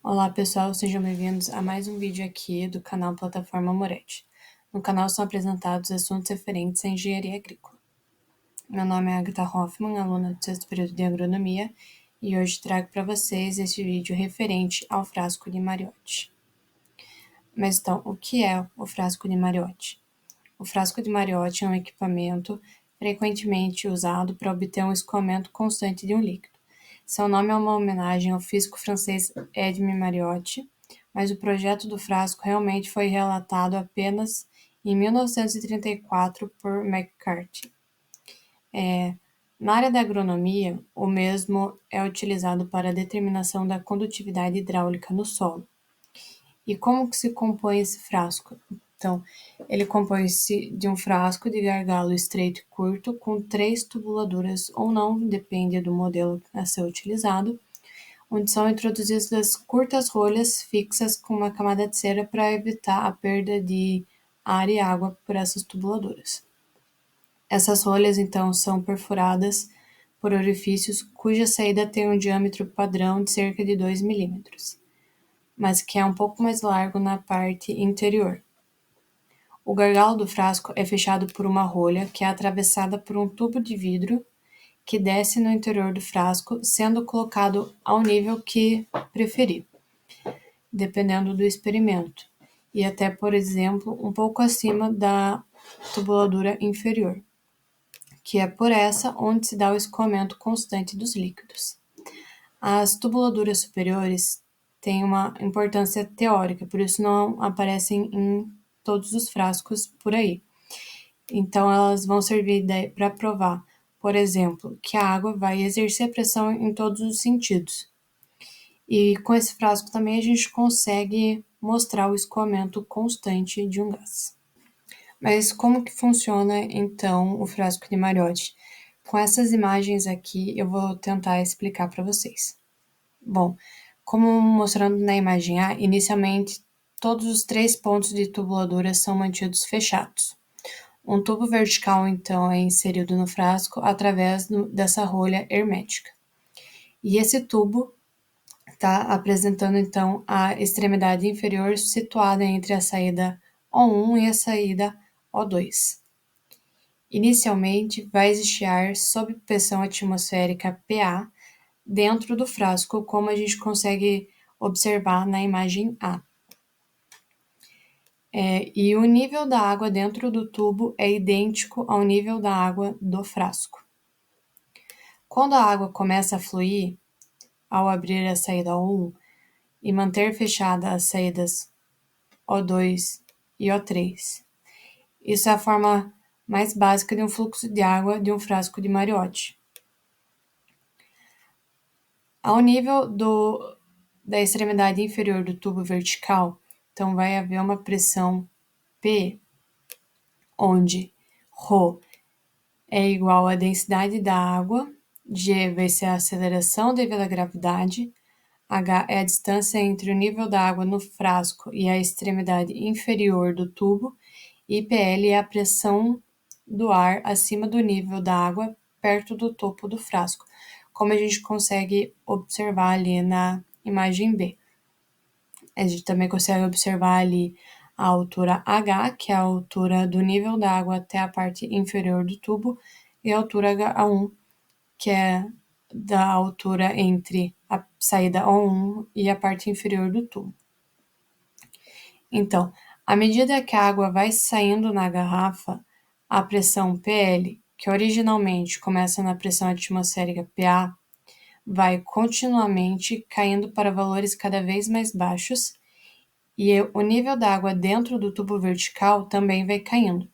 Olá pessoal, sejam bem-vindos a mais um vídeo aqui do canal Plataforma Moretti. No canal são apresentados assuntos referentes à engenharia agrícola. Meu nome é Agatha Hoffmann, aluna do sexto período de agronomia, e hoje trago para vocês este vídeo referente ao frasco de Mariotti. Mas então, o que é o frasco de Mariotti? O frasco de Mariotti é um equipamento frequentemente usado para obter um escoamento constante de um líquido. Seu nome é uma homenagem ao físico francês Edmond Mariotti, mas o projeto do frasco realmente foi relatado apenas em 1934 por McCarthy. Na área da agronomia, o mesmo é utilizado para a determinação da condutividade hidráulica no solo. E como que se compõe esse frasco? Então, ele compõe-se de um frasco de gargalo estreito e curto com 3 tubuladuras ou não, depende do modelo a ser utilizado, onde são introduzidas curtas rolhas fixas com uma camada de cera para evitar a perda de ar e água por essas tubuladuras. Essas rolhas, então, são perfuradas por orifícios cuja saída tem um diâmetro padrão de cerca de 2 milímetros, mas que é um pouco mais largo na parte interior. O gargalo do frasco é fechado por uma rolha que é atravessada por um tubo de vidro que desce no interior do frasco, sendo colocado ao nível que preferir, dependendo do experimento, e até, por exemplo, um pouco acima da tubuladura inferior, que é por essa onde se dá o escoamento constante dos líquidos. As tubuladuras superiores têm uma importância teórica, por isso não aparecem em todos os frascos por aí. Então, elas vão servir para provar, por exemplo, que a água vai exercer pressão em todos os sentidos. E com esse frasco também a gente consegue mostrar o escoamento constante de um gás. Mas como que funciona então o frasco de Mariotti? Com essas imagens aqui eu vou tentar explicar para vocês. Bom, como mostrando na imagem A, inicialmente todos os 3 pontos de tubuladura são mantidos fechados. Um tubo vertical, então, é inserido no frasco através dessa rolha hermética. E esse tubo está apresentando, então, a extremidade inferior situada entre a saída O1 e a saída O2. Inicialmente, vai existir ar sob pressão atmosférica PA dentro do frasco, como a gente consegue observar na imagem A. E o nível da água dentro do tubo é idêntico ao nível da água do frasco. Quando a água começa a fluir, ao abrir a saída O1 e manter fechada as saídas O2 e O3, isso é a forma mais básica de um fluxo de água de um frasco de Mariotti. Ao nível da extremidade inferior do tubo vertical, então vai haver uma pressão P, onde ρ é igual à densidade da água, G vai ser a aceleração devido à gravidade, H é a distância entre o nível da água no frasco e a extremidade inferior do tubo, e PL é a pressão do ar acima do nível da água perto do topo do frasco, como a gente consegue observar ali na imagem B. A gente também consegue observar ali a altura H, que é a altura do nível da água até a parte inferior do tubo, e a altura H1, que é da altura entre a saída O1 e a parte inferior do tubo. Então, à medida que a água vai saindo na garrafa, a pressão PL, que originalmente começa na pressão atmosférica PA, vai continuamente caindo para valores cada vez mais baixos, e o nível da água dentro do tubo vertical também vai caindo.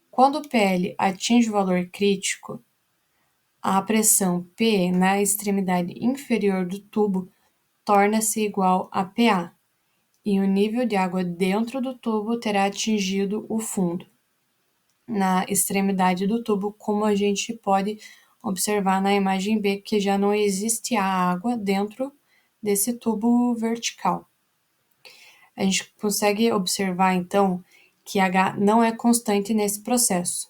Quando o PL atinge o valor crítico, a pressão P na extremidade inferior do tubo torna-se igual a PA, e o nível de água dentro do tubo terá atingido o fundo, na extremidade do tubo, como a gente pode observar na imagem B, que já não existe a água dentro desse tubo vertical. A gente consegue observar, então, que H não é constante nesse processo,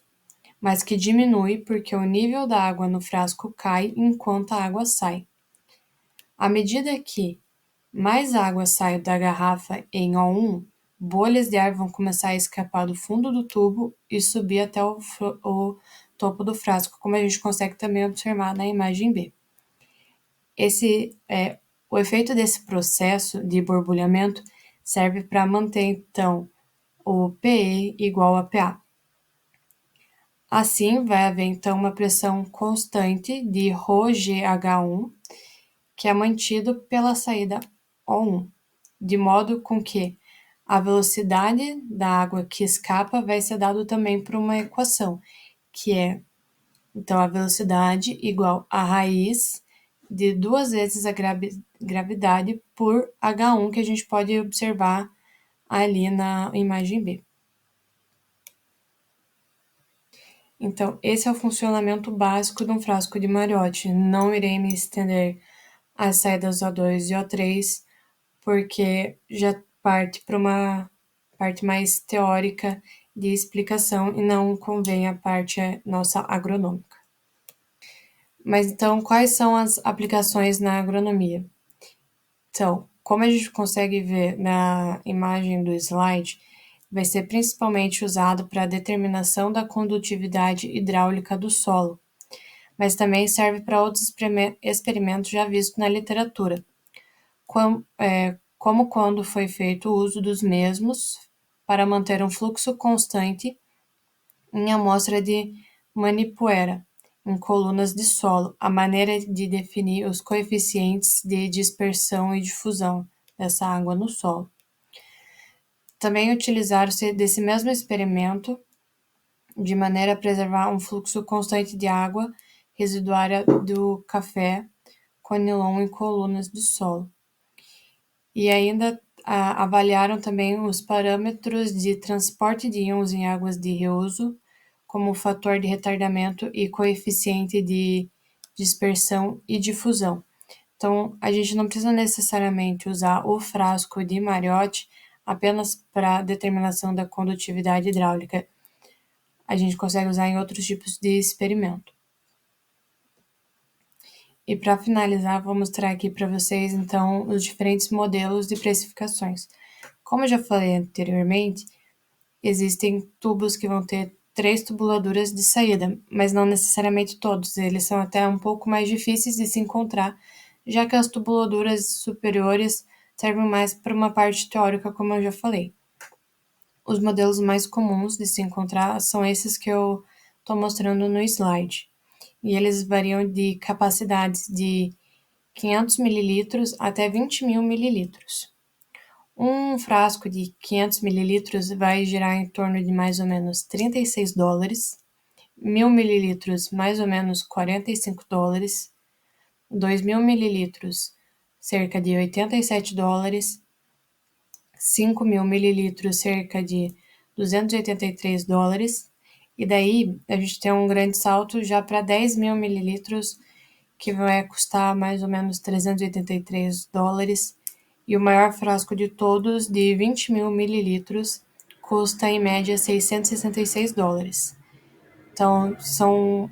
mas que diminui porque o nível da água no frasco cai enquanto a água sai. À medida que mais água sai da garrafa em O1, bolhas de ar vão começar a escapar do fundo do tubo e subir até o topo do frasco, como a gente consegue também observar na imagem B. O efeito desse processo de borbulhamento serve para manter, então, o PE igual a PA. Assim, vai haver, então, uma pressão constante de ρgH1, que é mantido pela saída O1, de modo com que a velocidade da água que escapa vai ser dado também por uma equação, que é, então, a velocidade igual a raiz de 2 vezes a gravidade por H1, que a gente pode observar ali na imagem B. Então, esse é o funcionamento básico de um frasco de Mariotti. Não irei me estender às saídas O2 e O3, porque já parte para uma parte mais teórica de explicação e não convém a parte nossa agronômica. Mas então, quais são as aplicações na agronomia? Então, como a gente consegue ver na imagem do slide, vai ser principalmente usado para a determinação da condutividade hidráulica do solo, mas também serve para outros experimentos já vistos na literatura, como quando foi feito o uso dos mesmos para manter um fluxo constante em amostra de manipoeira, em colunas de solo, a maneira de definir os coeficientes de dispersão e difusão dessa água no solo. Também utilizaram-se desse mesmo experimento de maneira a preservar um fluxo constante de água residuária do café conilon em colunas de solo. E ainda avaliaram também os parâmetros de transporte de íons em águas de reuso, como fator de retardamento e coeficiente de dispersão e difusão. Então, a gente não precisa necessariamente usar o frasco de Mariotti apenas para determinação da condutividade hidráulica. A gente consegue usar em outros tipos de experimento. E para finalizar, vou mostrar aqui para vocês, então, os diferentes modelos de precificações. Como eu já falei anteriormente, existem tubos que vão ter 3 tubuladuras de saída, mas não necessariamente todos. Eles são até um pouco mais difíceis de se encontrar, já que as tubuladuras superiores servem mais para uma parte teórica, como eu já falei. Os modelos mais comuns de se encontrar são esses que eu estou mostrando no slide. E eles variam de capacidades de 500 ml até 20.000 ml. Um frasco de 500 ml vai girar em torno de mais ou menos $36, 1.000 ml mais ou menos $45, 2.000 ml cerca de $87, 5.000 ml cerca de $283, e daí a gente tem um grande salto já para 10.000 ml, que vai custar mais ou menos $383, e o maior frasco de todos, de 20.000 ml, custa em média $666. Então, são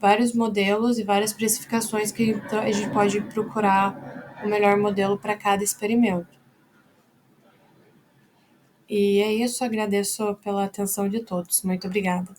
vários modelos e várias precificações que então, a gente pode procurar o melhor modelo para cada experimento. E é isso, agradeço pela atenção de todos. Muito obrigada.